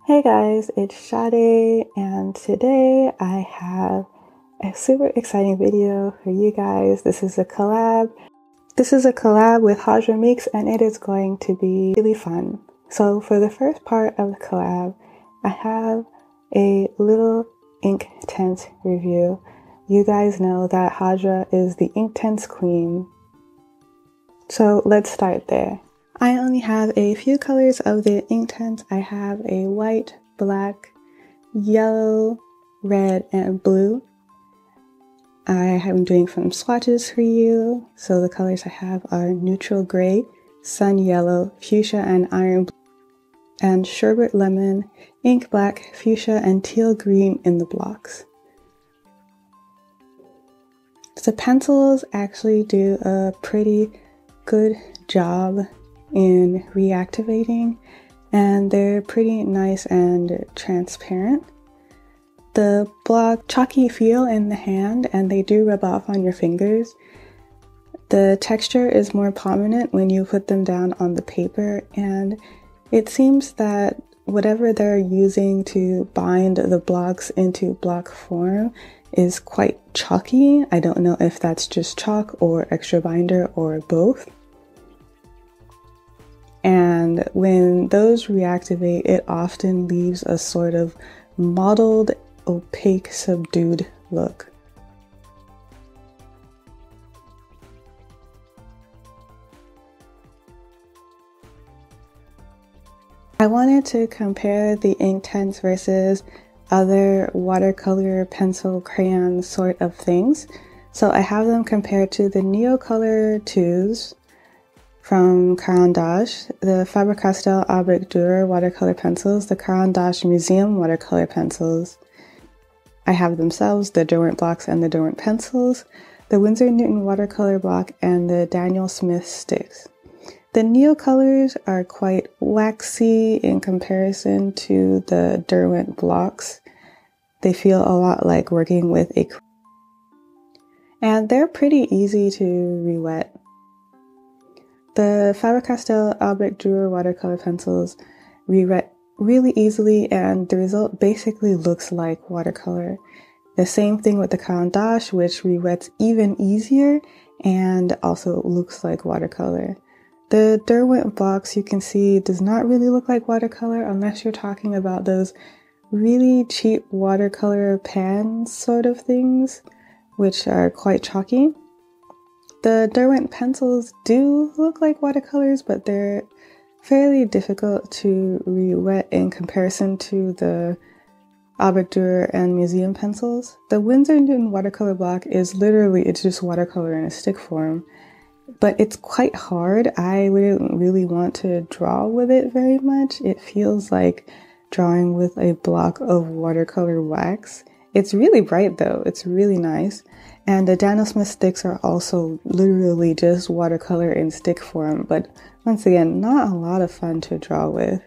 Hey guys, it's Sadie, and today I have a super exciting video for you guys. This is a collab. This is a collab with Hajra Meeks, and it is going to be really fun. So for the first part of the collab, I have a little Inktense review. You guys know that Hajra is the Inktense queen. So let's start there. I only have a few colors of the Inktense. I have a white, black, yellow, red, and blue. I am doing some swatches for you. So the colors I have are neutral gray, sun yellow, fuchsia and iron blue, and sherbet lemon, ink black, fuchsia, and teal green in the blocks. The pencils actually do a pretty good job in reactivating, and they're pretty nice and transparent. The block chalky feel in the hand, and they do rub off on your fingers. The texture is more prominent when you put them down on the paper, and it seems that whatever they're using to bind the blocks into block form is quite chalky. I don't know if that's just chalk or extra binder or both. And when those reactivate, it often leaves a sort of mottled, opaque, subdued look. I wanted to compare the Inktense versus other watercolor pencil crayon sort of things. So I have them compared to the Neocolor 2s from Caran d'Ache, the Faber-Castell Abric Dur watercolor pencils, the Caran d'Ache Museum watercolor pencils. I have themselves, the Derwent blocks and the Derwent pencils, the Winsor Newton watercolor block, and the Daniel Smith sticks. The Neocolors are quite waxy in comparison to the Derwent blocks. They feel a lot like working with a and they're pretty easy to re-wet. The Faber-Castell Abric Dur watercolor pencils re-wet really easily, and the result basically looks like watercolor. The same thing with the Caran d'Ache, which re-wets even easier and also looks like watercolor. The Derwent blocks, you can see, does not really look like watercolor unless you're talking about those really cheap watercolor pans sort of things, which are quite chalky. The Derwent pencils do look like watercolors, but they're fairly difficult to re-wet in comparison to the Abric Dur and Museum pencils. The Winsor Newton watercolor block is literally, it's just watercolor in a stick form, but it's quite hard. I wouldn't really want to draw with it very much. It feels like drawing with a block of watercolor wax. It's really bright though, it's really nice. And the Daniel Smith sticks are also literally just watercolor in stick form, but once again, not a lot of fun to draw with.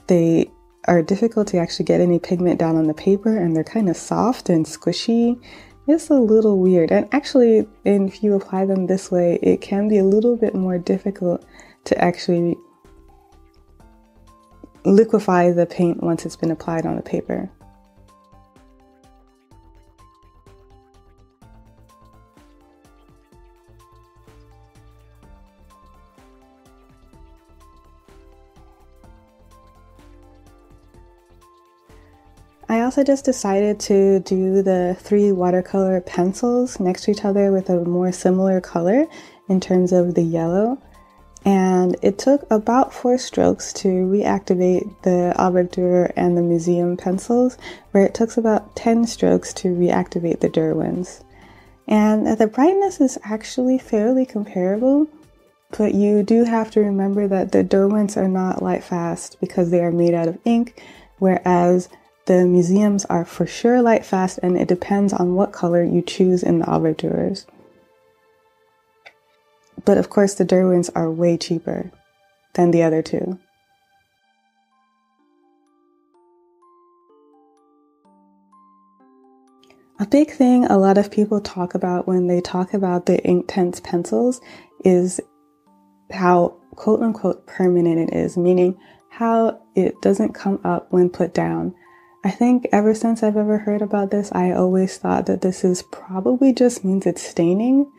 They are difficult to actually get any pigment down on the paper, and they're kind of soft and squishy. It's a little weird, and actually, if you apply them this way, it can be a little bit more difficult to actually liquefy the paint once it's been applied on the paper. I also just decided to do the 3 watercolor pencils next to each other with a more similar color in terms of the yellow. And it took about 4 strokes to reactivate the Abric Dur and the Museum pencils, where it took about 10 strokes to reactivate the Derwents. And the brightness is actually fairly comparable, but you do have to remember that the Derwents are not light fast because they are made out of ink, whereas the Museums are for sure light fast, and it depends on what color you choose in the Abric Durs. But of course the Derwents are way cheaper than the other 2. A big thing a lot of people talk about when they talk about the Inktense pencils is how quote-unquote permanent it is, meaning how it doesn't come up when put down. I think ever since I've ever heard about this, I always thought that this is probably just means it's staining,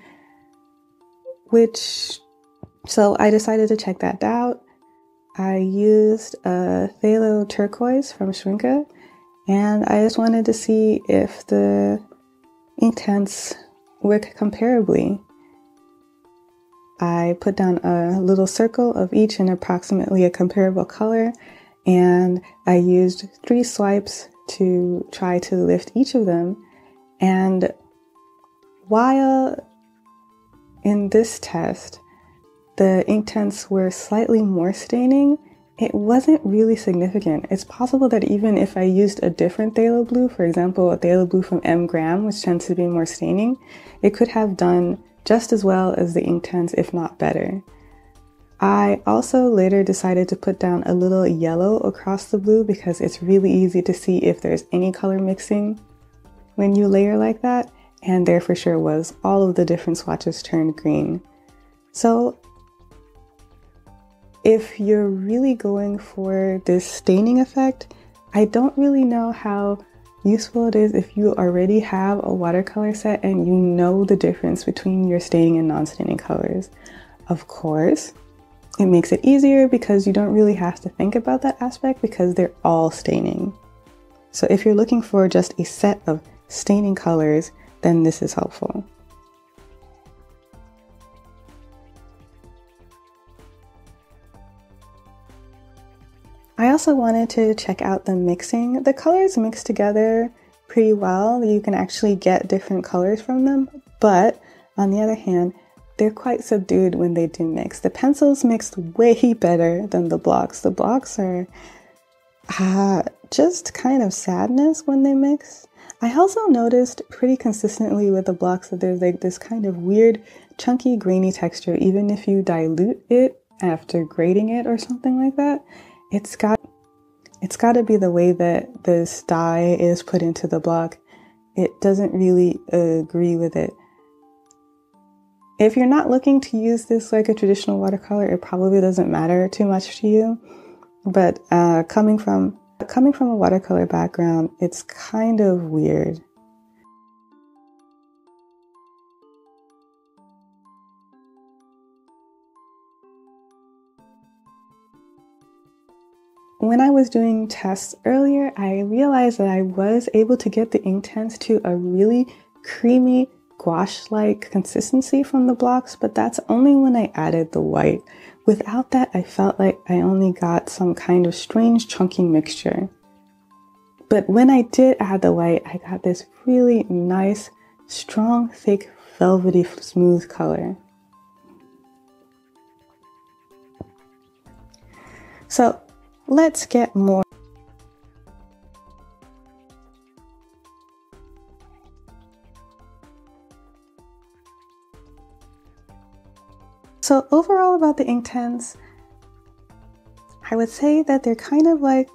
so I decided to check that out. I used a phthalo turquoise from Schwinke, and I just wanted to see if the Inktense work comparably. I put down a little circle of each in approximately a comparable color, and I used 3 swipes to try to lift each of them. And while in this test, the Inktense were slightly more staining, it wasn't really significant. It's possible that even if I used a different phthalo blue, for example, a phthalo blue from M. Graham, which tends to be more staining, it could have done just as well as the Inktense, if not better. I also later decided to put down a little yellow across the blue because it's really easy to see if there's any color mixing when you layer like that, and there for sure was. All of the different swatches turned green. So if you're really going for this staining effect, I don't really know how useful it is if you already have a watercolor set and you know the difference between your staining and non-staining colors. Of course, it makes it easier because you don't really have to think about that aspect because they're all staining. So if you're looking for just a set of staining colors, then this is helpful. I also wanted to check out the mixing. The colors mix together pretty well. You can actually get different colors from them, but on the other hand, they're quite subdued when they do mix. The pencils mixed way better than the blocks. The blocks are just kind of sadness when they mix. I also noticed pretty consistently with the blocks that there's like this kind of weird, chunky, grainy texture, even if you dilute it after grating it or something like that. It's got to be the way that this dye is put into the block. It doesn't really agree with it. If you're not looking to use this like a traditional watercolor, it probably doesn't matter too much to you. But coming from a watercolor background, it's kind of weird. When I was doing tests earlier, I realized that I was able to get the Inktense to a really creamy gouache-like consistency from the blocks, but that's only when I added the white. Without that, I felt like I only got some kind of strange chunky mixture. But when I did add the white, I got this really nice, strong, thick, velvety, smooth color. So let's get more. So overall about the Inktense, I would say that they're kind of like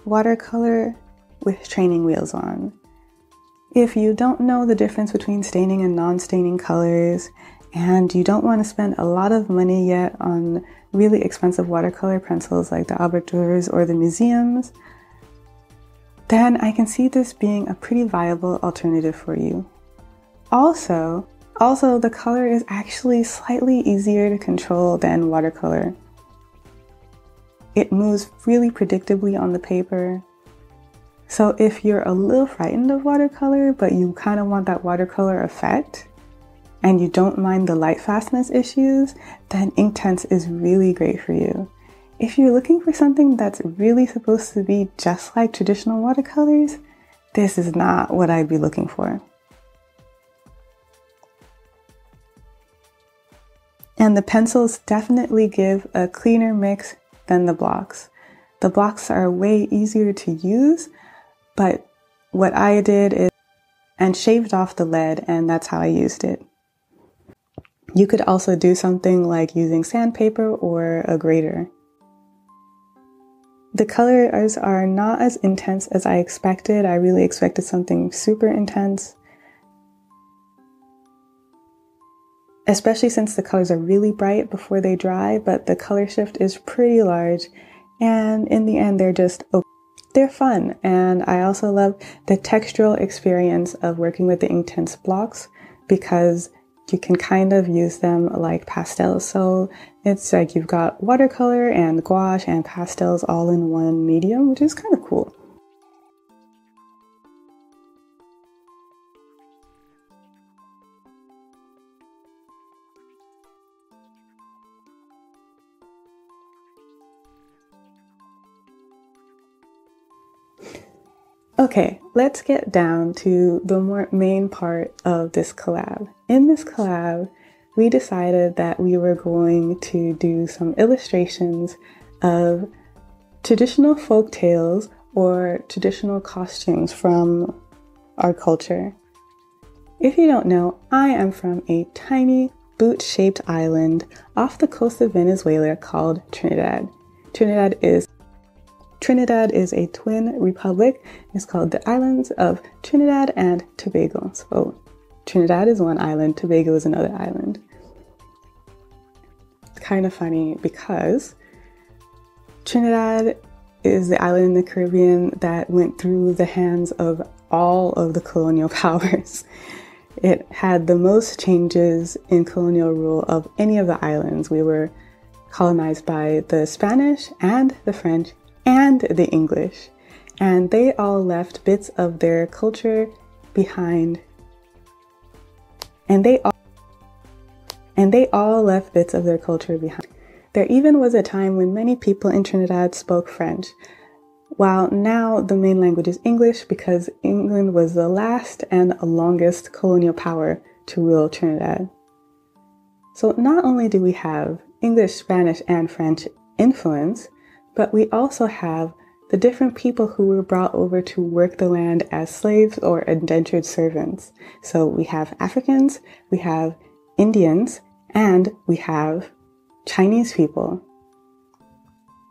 watercolor with training wheels on. If you don't know the difference between staining and non-staining colors, and you don't want to spend a lot of money yet on really expensive watercolor pencils like the Albert Dürer or the museums, then I can see this being a pretty viable alternative for you. Also, the color is actually slightly easier to control than watercolor. It moves really predictably on the paper. So if you're a little frightened of watercolor, but you kind of want that watercolor effect, and you don't mind the light fastness issues, then Inktense is really great for you. If you're looking for something that's really supposed to be just like traditional watercolors, this is not what I'd be looking for. And the pencils definitely give a cleaner mix than the blocks. The blocks are way easier to use, but what I did is and shaved off the lead, and that's how I used it. You could also do something like using sandpaper or a grater. The colors are not as intense as I expected. I really expected something super intense, especially since the colors are really bright before they dry, but the color shift is pretty large, And in the end, they're fun. And I also love the textural experience of working with the Inktense blocks because you can kind of use them like pastels. So it's like you've got watercolor and gouache and pastels all in one medium, which is kind of cool. Okay, let's get down to the more main part of this collab. In this collab, we decided that we were going to do some illustrations of traditional folk tales or traditional costumes from our culture. If you don't know, I am from a tiny boot-shaped island off the coast of Venezuela called Trinidad. Trinidad is a twin republic. It's called the Islands of Trinidad and Tobago. So Trinidad is one island, Tobago is another island. It's kind of funny because Trinidad is the island in the Caribbean that went through the hands of all of the colonial powers. It had the most changes in colonial rule of any of the islands. We were colonized by the Spanish and the French and the English, and they all left bits of their culture behind. And they all left bits of their culture behind. There even was a time when many people in Trinidad spoke French, while now the main language is English because England was the last and longest colonial power to rule Trinidad. So not only do we have English, Spanish, and French influence, but we also have the different people who were brought over to work the land as slaves or indentured servants. So we have Africans, we have Indians, and we have Chinese people.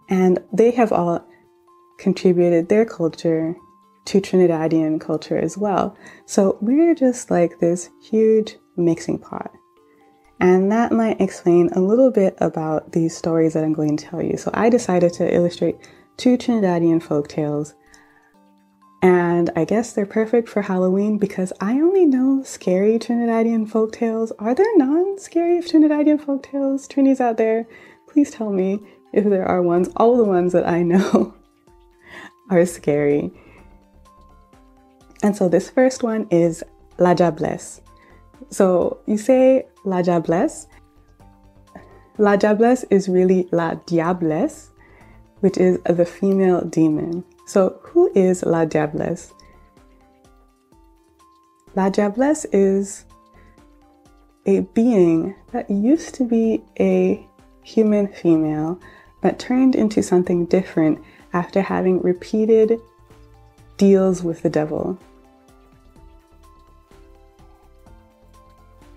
And they have all contributed their culture to Trinidadian culture as well. So we're just like this huge mixing pot. And that might explain a little bit about these stories that I'm going to tell you. So I decided to illustrate 2 Trinidadian folktales. And I guess they're perfect for Halloween because I only know scary Trinidadian folktales. Are there non-scary Trinidadian folktales? Trinis out there, please tell me if there are ones. All the ones that I know are scary. And so this first one is La Jablesse. So you say La Jablesse. La Jablesse is really La Diablesse, which is the female demon. So who is La Jablesse? La Jablesse is a being that used to be a human female, but turned into something different after having repeated deals with the devil.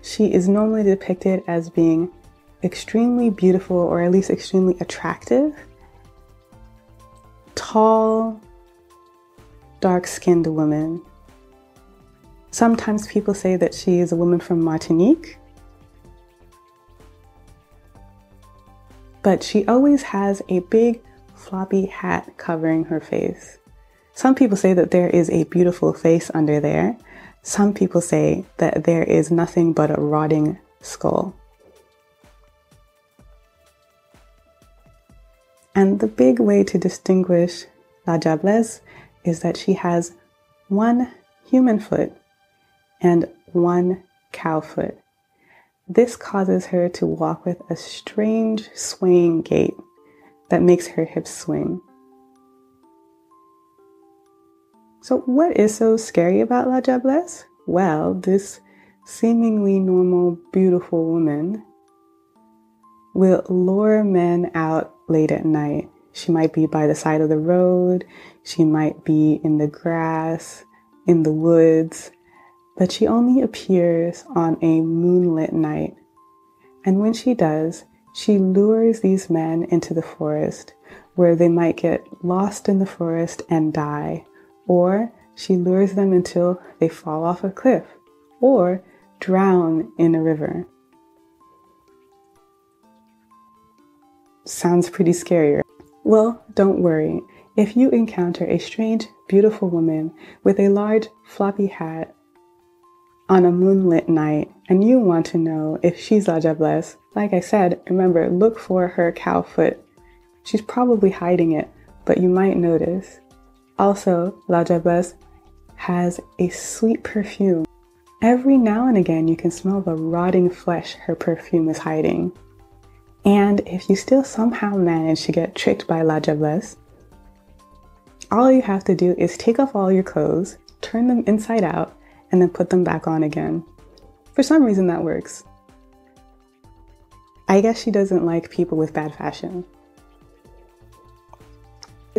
She is normally depicted as being extremely beautiful, or at least extremely attractive, tall, dark-skinned woman. Sometimes people say that she is a woman from Martinique, but she always has a big floppy hat covering her face. Some people say that there is a beautiful face under there. Some people say that there is nothing but a rotting skull. And the big way to distinguish La Jablesse is that she has one human foot and one cow foot. This causes her to walk with a strange swaying gait that makes her hips swing. So what is so scary about La Jablesse? Well, this seemingly normal, beautiful woman will lure men out late at night. She might be by the side of the road, she might be in the grass, in the woods, but she only appears on a moonlit night. And when she does, she lures these men into the forest, where they might get lost in the forest and die, or she lures them until they fall off a cliff, or drown in a river. Sounds pretty scary. Well, don't worry. If you encounter a strange, beautiful woman with a large, floppy hat on a moonlit night and you want to know if she's La Jablesse, like I said, remember, look for her cow foot. She's probably hiding it, but you might notice. Also, La Jablesse has a sweet perfume. Every now and again, you can smell the rotting flesh her perfume is hiding. And if you still somehow manage to get tricked by La Jablesse, all you have to do is take off all your clothes, turn them inside out, and then put them back on again. For some reason that works. I guess she doesn't like people with bad fashion.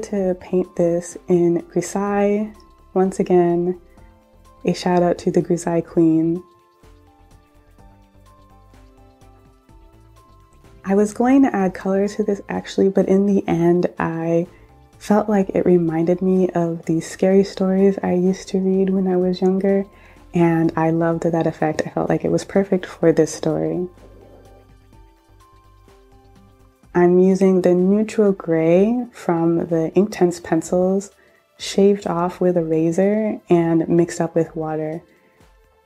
To paint this in grisaille. Once again, a shout out to the grisaille queen. I was going to add color to this actually, but in the end I felt like it reminded me of these scary stories I used to read when I was younger, and I loved that effect. I felt like it was perfect for this story. I'm using the neutral gray from the Inktense pencils, shaved off with a razor and mixed up with water.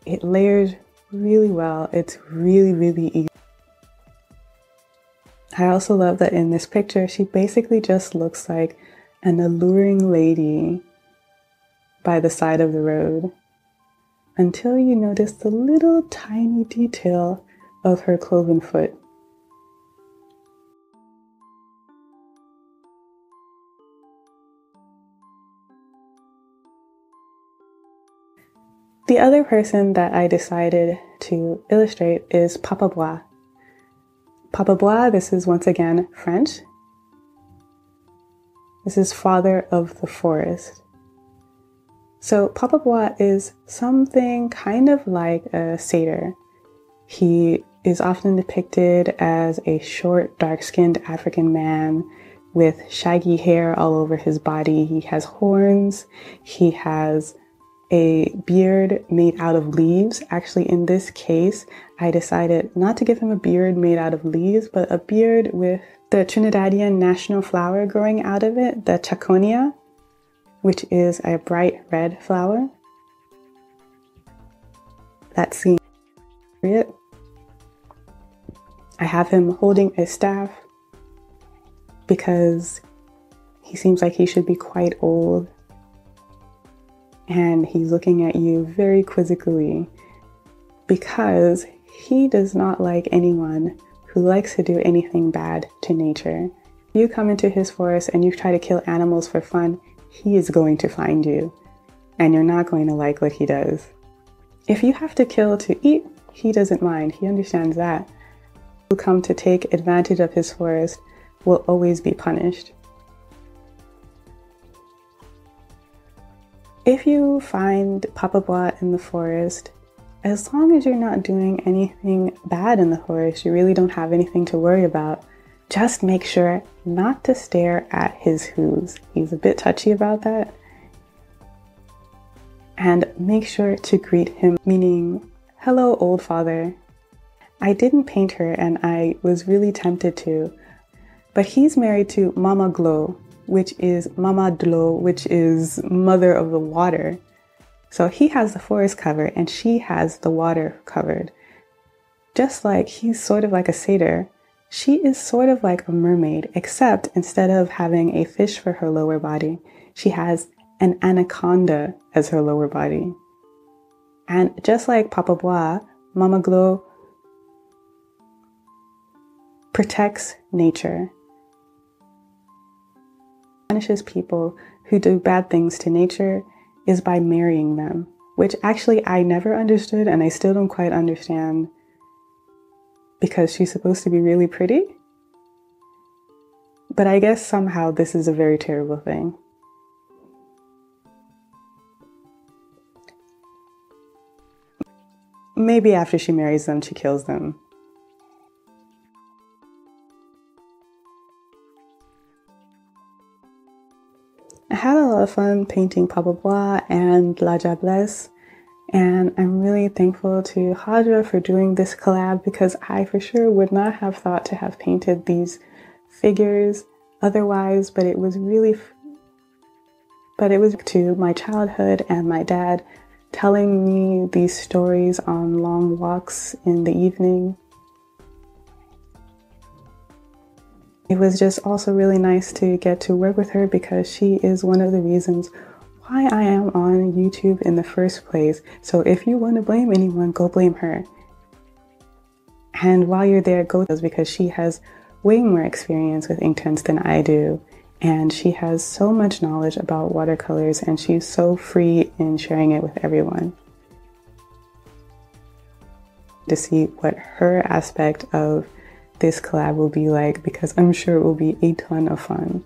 It layers really well. It's really easy. I also love that in this picture, she basically just looks like an alluring lady by the side of the road, until you notice the little tiny detail of her cloven foot. The other person that I decided to illustrate is Papa Bois. Papa Bois, this is once again French. This is father of the forest. So Papa Bois is something kind of like a satyr. He is often depicted as a short, dark-skinned African man with shaggy hair all over his body. He has horns. He has a beard made out of leaves. Actually, in this case, I decided not to give him a beard made out of leaves, but a beard with the Trinidadian national flower growing out of it, the chaconia, which is a bright red flower. That's seen. I have him holding a staff because he seems like he should be quite old. And he's looking at you very quizzically because he does not like anyone who likes to do anything bad to nature. If you come into his forest and you try to kill animals for fun, he is going to find you, and you're not going to like what he does. If you have to kill to eat, he doesn't mind. He understands that. Who come to take advantage of his forest will always be punished. If you find Papa Bois in the forest, as long as you're not doing anything bad in the forest, you really don't have anything to worry about. Just make sure not to stare at his hooves. He's a bit touchy about that. And make sure to greet him, meaning, hello, old father. I didn't paint her and I was really tempted to, but he's married to Mama Glo, which is Mama Dlo, which is mother of the water. So he has the forest covered and she has the water covered. Just like he's sort of like a satyr, she is sort of like a mermaid, except instead of having a fish for her lower body, she has an anaconda as her lower body. And just like Papa Bois, Mama Glo protects nature. Punishes people who do bad things to nature is by marrying them, which actually I never understood and I still don't quite understand, because she's supposed to be really pretty. But I guess somehow this is a very terrible thing. Maybe after she marries them, she kills them. I had a lot of fun painting Papa Bois and La Jablesse, and I'm really thankful to Hajra for doing this collab, because I for sure would not have thought to have painted these figures otherwise, but it was to my childhood and my dad telling me these stories on long walks in the evening. It was just also really nice to get to work with her because she is one of the reasons why I am on YouTube in the first place. So if you want to blame anyone, go blame her. And while you're there, go because she has way more experience with Inktense than I do. And she has so much knowledge about watercolors and she's so free in sharing it with everyone. To see what her aspect of this collab will be like, because I'm sure it will be a ton of fun.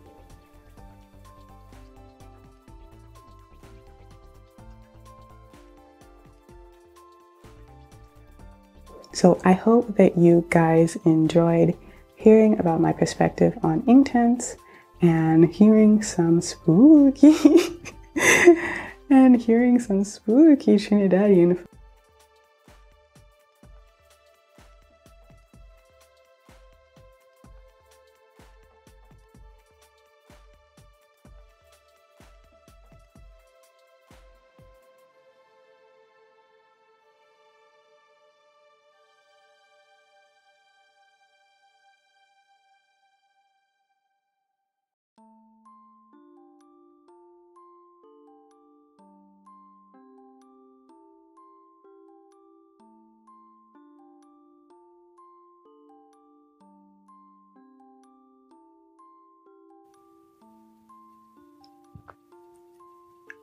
So I hope that you guys enjoyed hearing about my perspective on Inktense and hearing some spooky Trinidadian.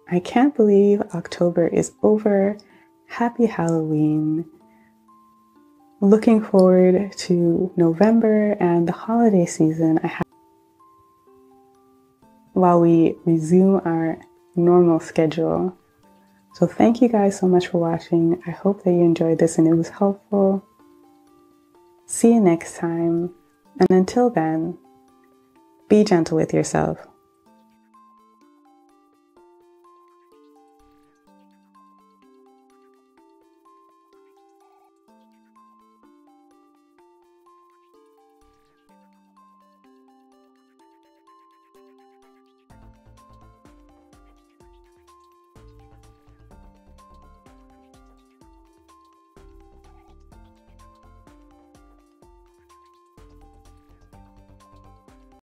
I can't believe October is over. Happy Halloween. Looking forward to November and the holiday season while we resume our normal schedule. So thank you guys so much for watching. I hope that you enjoyed this and it was helpful. See you next time. And until then, be gentle with yourself.